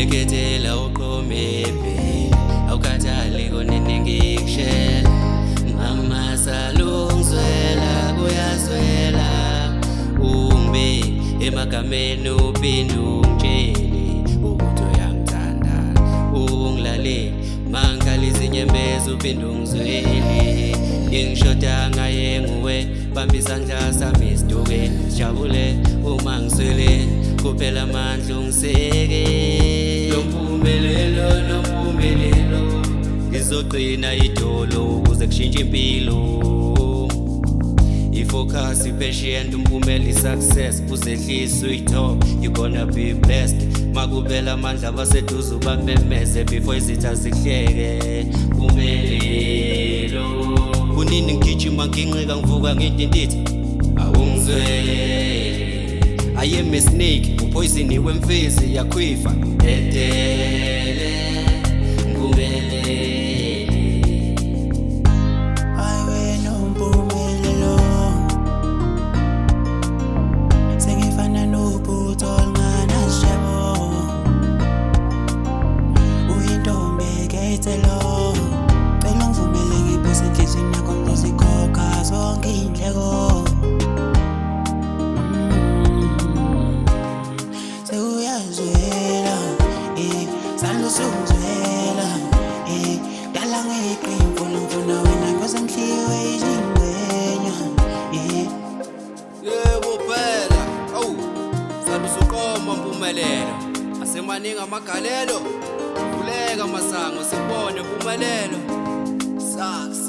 Leketela uqomephe awukhathali konini ngikushela mama salungizwela kuyazwela umbe emagameni uphinde ungitshele ukuthi uyangithanda ungilale mangikhala izinyembezi uphinde ungizwele ngishoda ngaye nguwe bamba isandla sami sidukeni sijabule uma ngiswele kuphela amandla ungiseke nompumelelo ngizoqina idolo ukuze kushintshe impilo ifocus ipatient umpumela isuccess uzehlisa uyitop you gonna be blessed makubela amandla abaseduze ubamemeze before izitha zihleke pumelelo kunini ngigijima nginqika ngivuka ngidindithi awungizwele I am a snake, upoisini wemfizi yakhwifa edele ngumele Aywe nompumelelo sengifana nophutho olunganasishebo uyintombi ekethelo cela ngivumele ngiphose enhliziyweni yakho ngizozikhokha zonke iy'ndleko Sangizwela dala ngiqimpo ngifuna wena cause ngihliwe izingwenya yebo phela awu salusuqoma mpumelelo asemaningi amagalelo vuleka masango sibone mpumelelo sucks